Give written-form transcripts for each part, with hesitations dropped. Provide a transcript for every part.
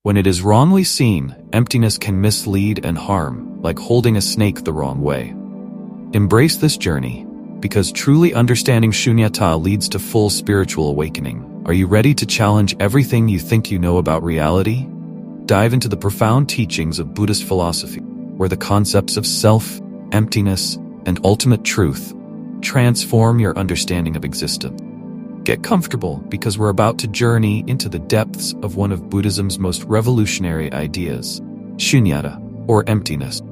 When it is wrongly seen, emptiness can mislead and harm, like holding a snake the wrong way. Embrace this journey, because truly understanding śūnyatā leads to full spiritual awakening. Are you ready to challenge everything you think you know about reality? Dive into the profound teachings of Buddhist philosophy, where the concepts of self, emptiness, and ultimate truth transform your understanding of existence. Get comfortable, because we're about to journey into the depths of one of Buddhism's most revolutionary ideas, śūnyatā, or emptiness.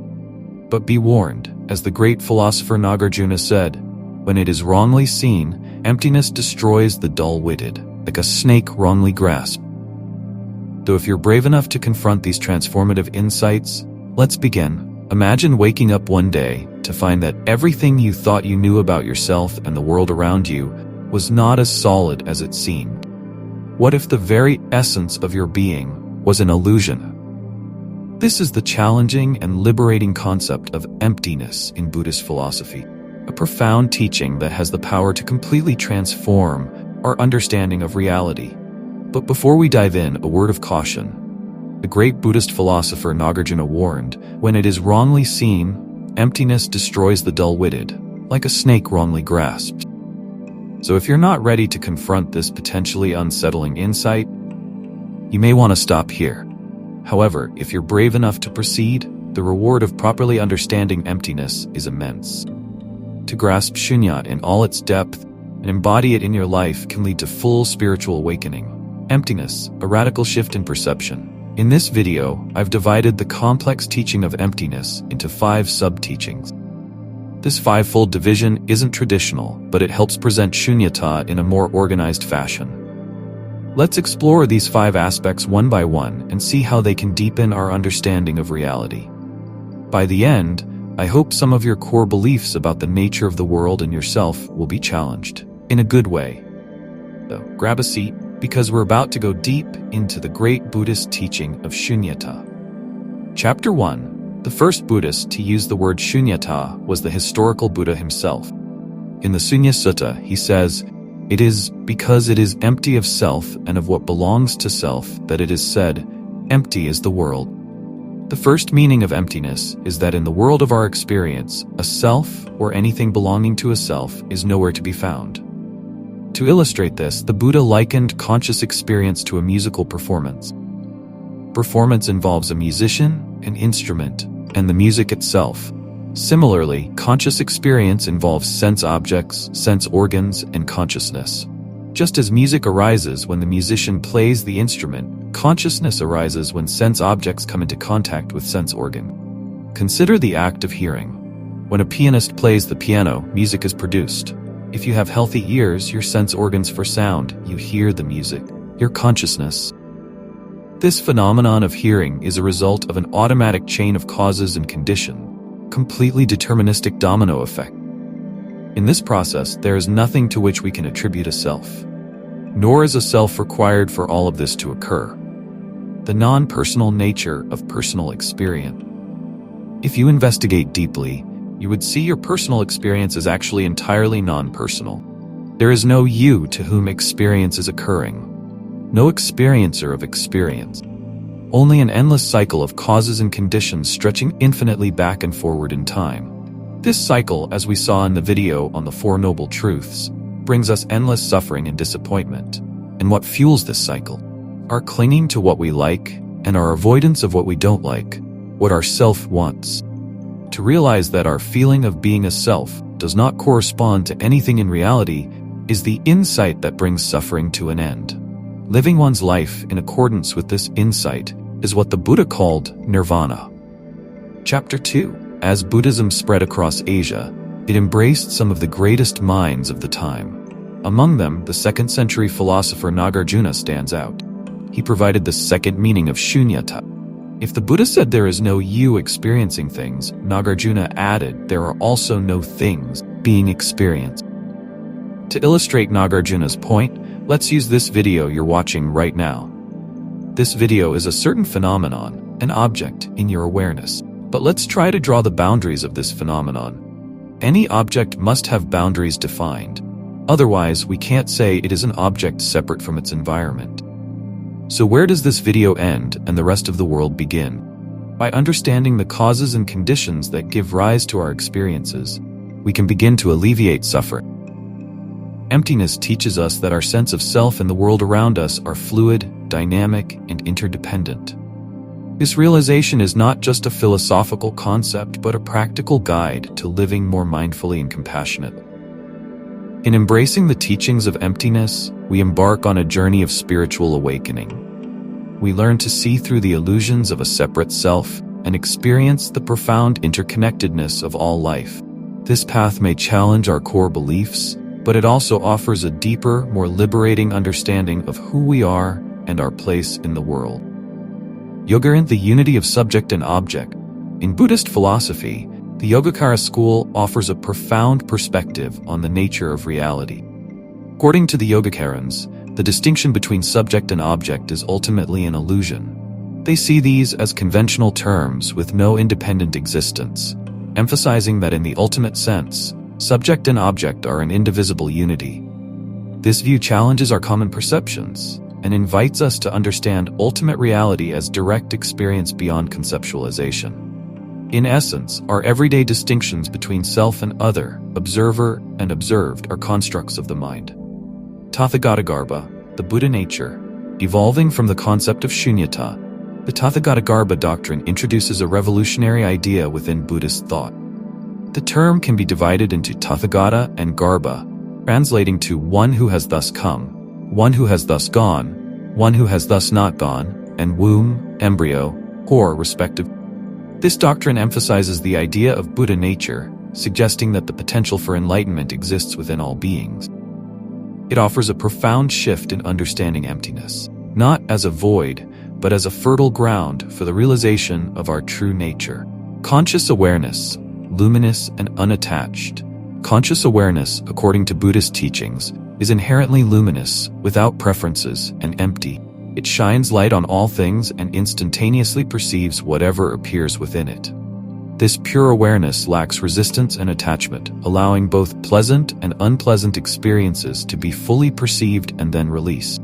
But be warned, as the great philosopher Nāgārjuna said, when it is wrongly seen, emptiness destroys the dull-witted, like a snake wrongly grasped. So if you're brave enough to confront these transformative insights, let's begin. Imagine waking up one day to find that everything you thought you knew about yourself and the world around you was not as solid as it seemed. What if the very essence of your being was an illusion? This is the challenging and liberating concept of emptiness in Buddhist philosophy, a profound teaching that has the power to completely transform our understanding of reality. But before we dive in, a word of caution. The great Buddhist philosopher Nāgārjuna warned, when it is wrongly seen, emptiness destroys the dull-witted, like a snake wrongly grasped. So if you're not ready to confront this potentially unsettling insight, you may want to stop here. However, if you're brave enough to proceed, the reward of properly understanding emptiness is immense. To grasp śūnyatā in all its depth and embody it in your life can lead to full spiritual awakening. Emptiness, a radical shift in perception. In this video, I've divided the complex teaching of emptiness into 5 sub-teachings. This 5-fold division isn't traditional, but it helps present śūnyatā in a more organized fashion. Let's explore these 5 aspects one by one and see how they can deepen our understanding of reality. By the end, I hope some of your core beliefs about the nature of the world and yourself will be challenged, in a good way. So, grab a seat, because we're about to go deep into the great Buddhist teaching of śūnyatā. Chapter 1. The first Buddhist to use the word śūnyatā was the historical Buddha himself. In the Sunya Sutta, he says, "It is because it is empty of self and of what belongs to self that it is said, empty is the world." The first meaning of emptiness is that in the world of our experience, a self or anything belonging to a self is nowhere to be found. To illustrate this, the Buddha likened conscious experience to a musical performance. Performance involves a musician, an instrument, and the music itself. Similarly, conscious experience involves sense objects, sense organs, and consciousness. Just as music arises when the musician plays the instrument, consciousness arises when sense objects come into contact with sense organ. Consider the act of hearing. When a pianist plays the piano, music is produced. If you have healthy ears, your sense organs for sound, you hear the music, your consciousness. This phenomenon of hearing is a result of an automatic chain of causes and condition, completely deterministic domino effect. In this process, there is nothing to which we can attribute a self. Nor is a self required for all of this to occur. The non-personal nature of personal experience. If you investigate deeply, you would see your personal experience is actually entirely non-personal. There is no you to whom experience is occurring. No experiencer of experience. Only an endless cycle of causes and conditions stretching infinitely back and forward in time. This cycle, as we saw in the video on the 4 Noble Truths, brings us endless suffering and disappointment. And what fuels this cycle? Our clinging to what we like and our avoidance of what we don't like, what our self wants. To realize that our feeling of being a self does not correspond to anything in reality is the insight that brings suffering to an end. Living one's life in accordance with this insight is what the Buddha called nirvana. Chapter 2. As Buddhism spread across Asia, it embraced some of the greatest minds of the time. Among them, the 2nd century philosopher Nāgārjuna stands out. He provided the second meaning of śūnyatā. If the Buddha said there is no you experiencing things, Nāgārjuna added there are also no things being experienced. To illustrate Nāgārjuna's point, let's use this video you're watching right now. This video is a certain phenomenon, an object in your awareness. But let's try to draw the boundaries of this phenomenon. Any object must have boundaries defined. Otherwise, we can't say it is an object separate from its environment. So where does this video end and the rest of the world begin? By understanding the causes and conditions that give rise to our experiences, we can begin to alleviate suffering. Emptiness teaches us that our sense of self and the world around us are fluid, dynamic, and interdependent. This realization is not just a philosophical concept, but a practical guide to living more mindfully and compassionate. In embracing the teachings of emptiness, we embark on a journey of spiritual awakening. We learn to see through the illusions of a separate self and experience the profound interconnectedness of all life. This path may challenge our core beliefs, but it also offers a deeper, more liberating understanding of who we are and our place in the world. Yogācāra, the unity of subject and object. In Buddhist philosophy, the Yogācāra school offers a profound perspective on the nature of reality. According to the Yogācārans, the distinction between subject and object is ultimately an illusion. They see these as conventional terms with no independent existence, emphasizing that in the ultimate sense, subject and object are an indivisible unity. This view challenges our common perceptions and invites us to understand ultimate reality as direct experience beyond conceptualization. In essence, our everyday distinctions between self and other, observer and observed, are constructs of the mind. Tathāgatagarbha, the Buddha nature. Evolving from the concept of śūnyatā, the Tathāgatagarbha doctrine introduces a revolutionary idea within Buddhist thought. The term can be divided into Tathāgata and Garbha, translating to one who has thus come, one who has thus gone, one who has thus not gone, and womb, embryo, core, respective. This doctrine emphasizes the idea of Buddha nature, suggesting that the potential for enlightenment exists within all beings. It offers a profound shift in understanding emptiness, not as a void, but as a fertile ground for the realization of our true nature. Conscious awareness, luminous and unattached. Conscious awareness, according to Buddhist teachings, is inherently luminous, without preferences, and empty. It shines light on all things and instantaneously perceives whatever appears within it. This pure awareness lacks resistance and attachment, allowing both pleasant and unpleasant experiences to be fully perceived and then released.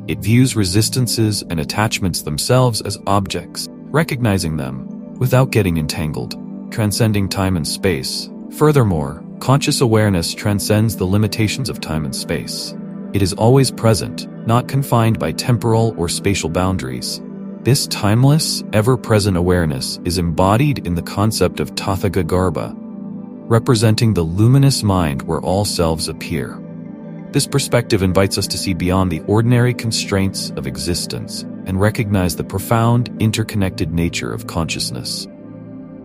It views resistances and attachments themselves as objects, recognizing them without getting entangled, transcending time and space. Furthermore, conscious awareness transcends the limitations of time and space. It is always present, not confined by temporal or spatial boundaries. This timeless, ever-present awareness is embodied in the concept of Tathāgatagarbha, representing the luminous mind where all selves appear. This perspective invites us to see beyond the ordinary constraints of existence and recognize the profound, interconnected nature of consciousness.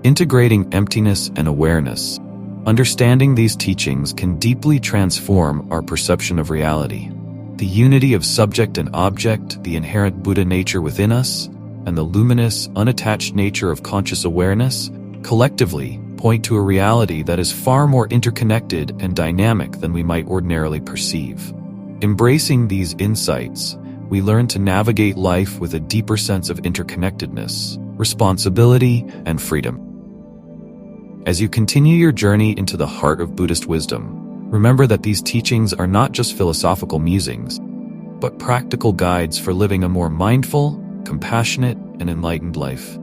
Integrating emptiness and awareness, understanding these teachings can deeply transform our perception of reality. The unity of subject and object, the inherent Buddha nature within us, and the luminous, unattached nature of conscious awareness, collectively point to a reality that is far more interconnected and dynamic than we might ordinarily perceive. Embracing these insights, we learn to navigate life with a deeper sense of interconnectedness, responsibility, and freedom. As you continue your journey into the heart of Buddhist wisdom, remember that these teachings are not just philosophical musings, but practical guides for living a more mindful, compassionate, and enlightened life.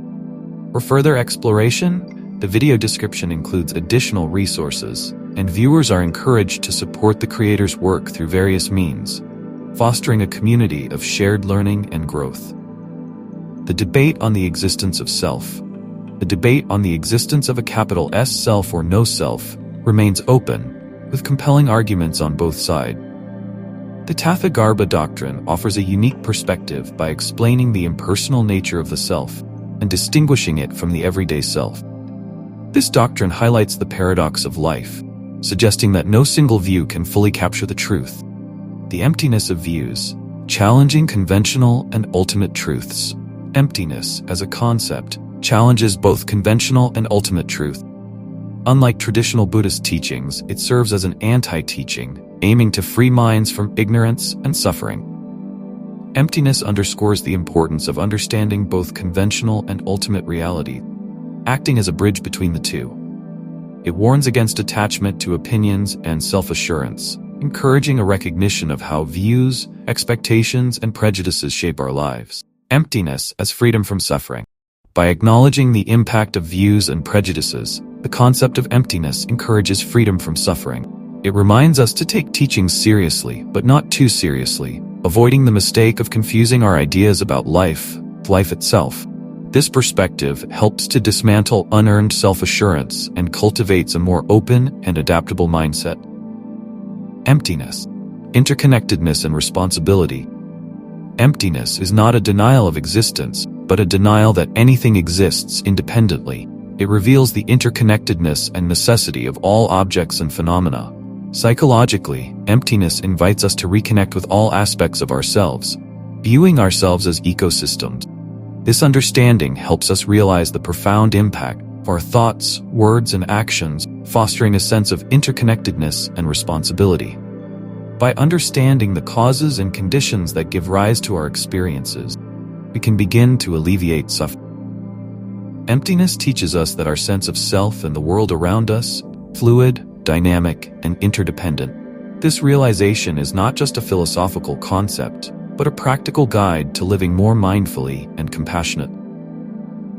For further exploration, the video description includes additional resources, and viewers are encouraged to support the creator's work through various means, fostering a community of shared learning and growth. The debate on the existence of self. The debate on the existence of a capital S self or no self remains open, with compelling arguments on both sides. The Tathāgatagarbha doctrine offers a unique perspective by explaining the impersonal nature of the self and distinguishing it from the everyday self. This doctrine highlights the paradox of life, suggesting that no single view can fully capture the truth. The emptiness of views, challenging conventional and ultimate truths. Emptiness, as a concept, challenges both conventional and ultimate truth. Unlike traditional Buddhist teachings, it serves as an anti-teaching, aiming to free minds from ignorance and suffering. Emptiness underscores the importance of understanding both conventional and ultimate reality, acting as a bridge between the two. It warns against attachment to opinions and self-assurance, encouraging a recognition of how views, expectations, and prejudices shape our lives. Emptiness as freedom from suffering. By acknowledging the impact of views and prejudices, the concept of emptiness encourages freedom from suffering. It reminds us to take teachings seriously, but not too seriously, avoiding the mistake of confusing our ideas about life itself. This perspective helps to dismantle unearned self-assurance and cultivates a more open and adaptable mindset. Emptiness, interconnectedness, and responsibility. Emptiness is not a denial of existence, but a denial that anything exists independently. It reveals the interconnectedness and necessity of all objects and phenomena. Psychologically, emptiness invites us to reconnect with all aspects of ourselves, viewing ourselves as ecosystems. This understanding helps us realize the profound impact of our thoughts, words, and actions, fostering a sense of interconnectedness and responsibility. By understanding the causes and conditions that give rise to our experiences, we can begin to alleviate suffering. Emptiness teaches us that our sense of self and the world around us is fluid, dynamic, and interdependent. This realization is not just a philosophical concept, but a practical guide to living more mindfully and compassionate.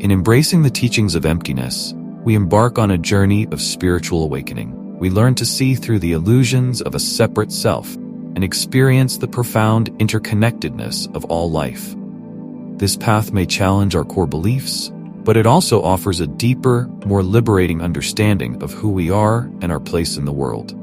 In embracing the teachings of emptiness, we embark on a journey of spiritual awakening. We learn to see through the illusions of a separate self and experience the profound interconnectedness of all life. This path may challenge our core beliefs, but it also offers a deeper, more liberating understanding of who we are and our place in the world.